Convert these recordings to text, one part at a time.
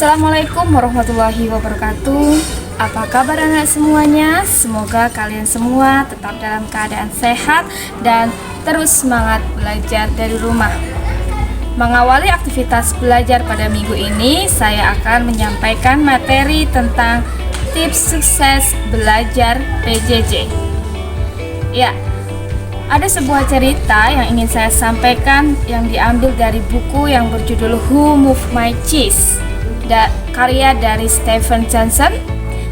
Assalamualaikum warahmatullahi wabarakatuh. Apa kabar anak semuanya? Semoga kalian semua tetap dalam keadaan sehat dan terus semangat belajar dari rumah. Mengawali aktivitas belajar pada minggu ini, saya akan menyampaikan materi tentang tips sukses belajar PJJ. Ya, ada sebuah cerita yang ingin saya sampaikan yang diambil dari buku yang berjudul Who Moved My Cheese, karya dari Steven Johnson.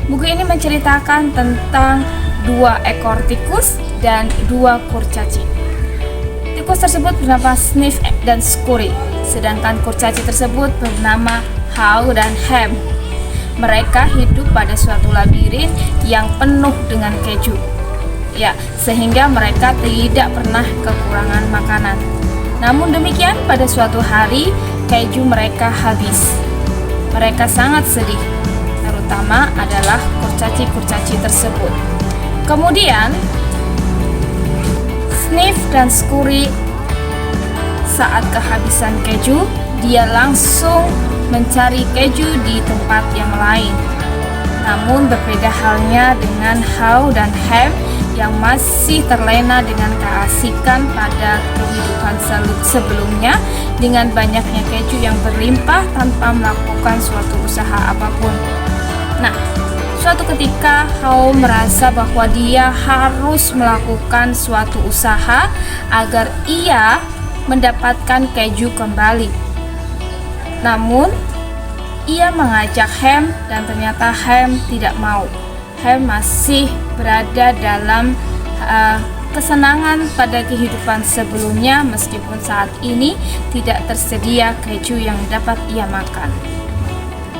Buku ini menceritakan tentang 2 ekor tikus dan 2 kurcaci. Tikus tersebut bernama Sniff dan Scurry, sedangkan kurcaci tersebut bernama How dan Ham. Mereka hidup pada suatu labirin yang penuh dengan keju. Ya, sehingga mereka tidak pernah kekurangan makanan. Namun demikian, pada suatu hari keju mereka habis. Mereka sangat sedih, terutama adalah kurcaci-kurcaci tersebut. Kemudian, Sniff dan Scurry saat kehabisan keju, dia langsung mencari keju di tempat yang lain. Namun berbeda halnya dengan How dan Ham yang masih terlena dengan keasikan pada kehidupan sebelumnya dengan banyaknya keju yang berlimpah tanpa melakukan suatu usaha apapun. Nah, suatu ketika How merasa bahwa dia harus melakukan suatu usaha agar ia mendapatkan keju kembali. Namun, ia mengajak Ham dan ternyata Ham tidak mau. Ham masih berada dalam kesenangan pada kehidupan sebelumnya meskipun saat ini tidak tersedia keju yang dapat ia makan.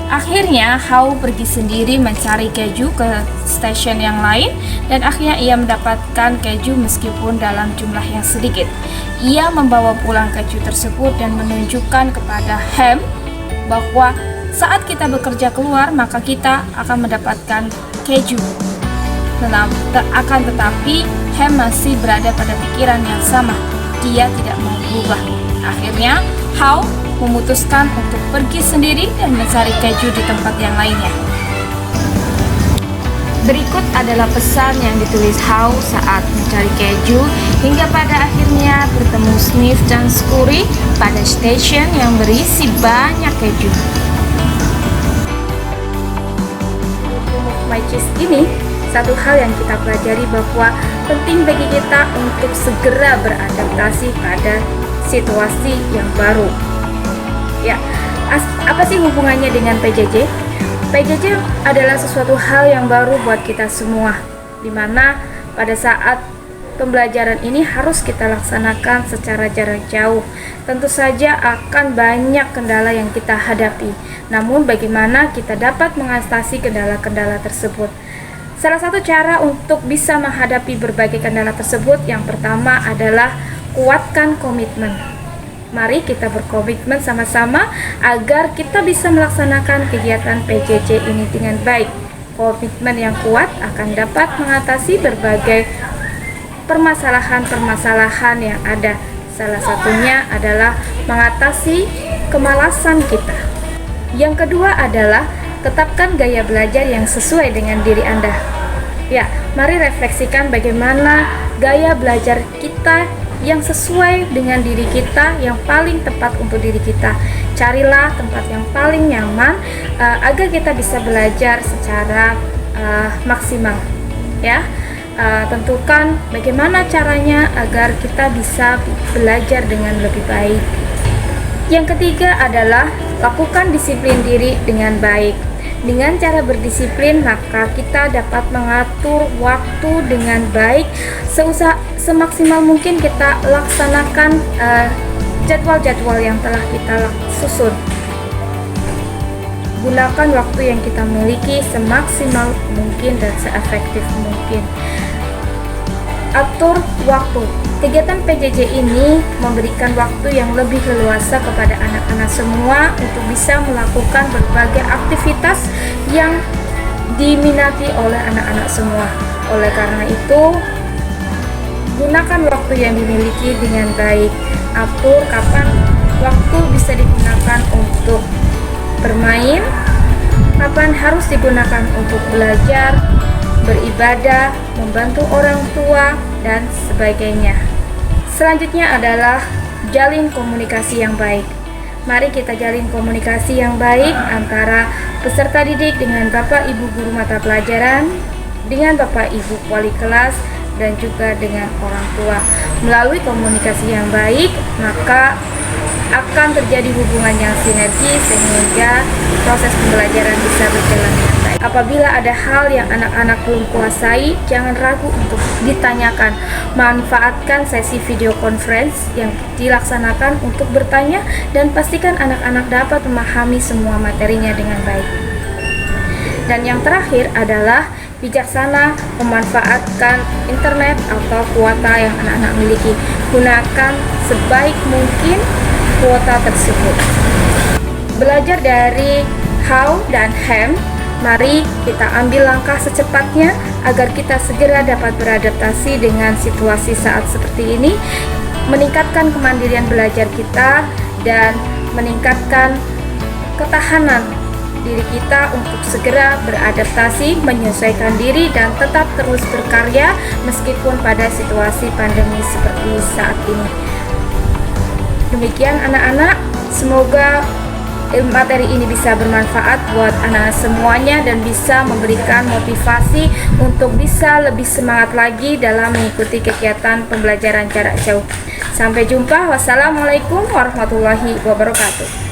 Akhirnya How pergi sendiri mencari keju ke stasiun yang lain dan akhirnya ia mendapatkan keju meskipun dalam jumlah yang sedikit. Ia membawa pulang keju tersebut dan menunjukkan kepada Ham bahwa saat kita bekerja keluar maka kita akan mendapatkan keju. Akan tetapi Ham masih berada pada pikiran yang sama. Dia tidak mau berubah. Akhirnya How memutuskan untuk pergi sendiri dan mencari keju di tempat yang lainnya. Berikut adalah pesan yang ditulis How saat mencari keju hingga pada akhirnya bertemu Sniff dan Scurry pada stasiun yang berisi banyak keju. My Cheese ini satu hal yang kita pelajari bahwa penting bagi kita untuk segera beradaptasi pada situasi yang baru. Ya, apa sih hubungannya dengan PJJ? PJJ adalah sesuatu hal yang baru buat kita semua, dimana pada saat pembelajaran ini harus kita laksanakan secara jarak jauh. Tentu saja akan banyak kendala yang kita hadapi. Namun bagaimana kita dapat mengatasi kendala-kendala tersebut? Salah satu cara untuk bisa menghadapi berbagai kendala tersebut yang pertama adalah kuatkan komitmen. Mari kita berkomitmen sama-sama agar kita bisa melaksanakan kegiatan PJJ ini dengan baik. Komitmen yang kuat akan dapat mengatasi berbagai permasalahan-permasalahan yang ada. Salah satunya adalah mengatasi kemalasan kita. Yang kedua adalah tetapkan gaya belajar yang sesuai dengan diri Anda. Ya, mari refleksikan bagaimana gaya belajar kita yang sesuai dengan diri kita, yang paling tepat untuk diri kita. Carilah tempat yang paling nyaman agar kita bisa belajar secara maksimal. Ya, tentukan bagaimana caranya agar kita bisa belajar dengan lebih baik. Yang ketiga adalah lakukan disiplin diri dengan baik. Dengan cara berdisiplin, maka kita dapat mengatur waktu dengan baik. Semaksimal mungkin kita laksanakan jadwal-jadwal yang telah kita susun. Gunakan waktu yang kita miliki semaksimal mungkin dan seefektif mungkin. Atur waktu. Kegiatan PJJ ini memberikan waktu yang lebih leluasa kepada anak-anak semua untuk bisa melakukan berbagai aktivitas yang diminati oleh anak-anak semua. Oleh karena itu, gunakan waktu yang dimiliki dengan baik. Atur kapan waktu bisa digunakan untuk bermain, kapan harus digunakan untuk belajar, beribadah, membantu orang tua, dan sebagainya. Selanjutnya adalah jalin komunikasi yang baik. Mari kita jalin komunikasi yang baik antara peserta didik dengan Bapak Ibu guru mata pelajaran, dengan Bapak Ibu wali kelas, dan juga dengan orang tua. Melalui komunikasi yang baik, maka akan terjadi hubungan yang sinergi sehingga proses pembelajaran bisa berjalan dengan baik. Apabila ada hal yang anak-anak belum kuasai, jangan ragu untuk ditanyakan. Manfaatkan sesi video conference yang dilaksanakan untuk bertanya dan pastikan anak-anak dapat memahami semua materinya dengan baik. Dan yang terakhir adalah bijaksana memanfaatkan internet atau kuota yang anak-anak miliki. Gunakan sebaik mungkin kuota tersebut. Belajar dari how dan hem, mari kita ambil langkah secepatnya agar kita segera dapat beradaptasi dengan situasi saat seperti ini, meningkatkan kemandirian belajar kita dan meningkatkan ketahanan diri kita untuk segera beradaptasi, menyesuaikan diri dan tetap terus berkarya meskipun pada situasi pandemi seperti saat ini. Demikian anak-anak, semoga materi ini bisa bermanfaat buat anak-anak semuanya dan bisa memberikan motivasi untuk bisa lebih semangat lagi dalam mengikuti kegiatan pembelajaran jarak jauh. Sampai jumpa, wassalamualaikum warahmatullahi wabarakatuh.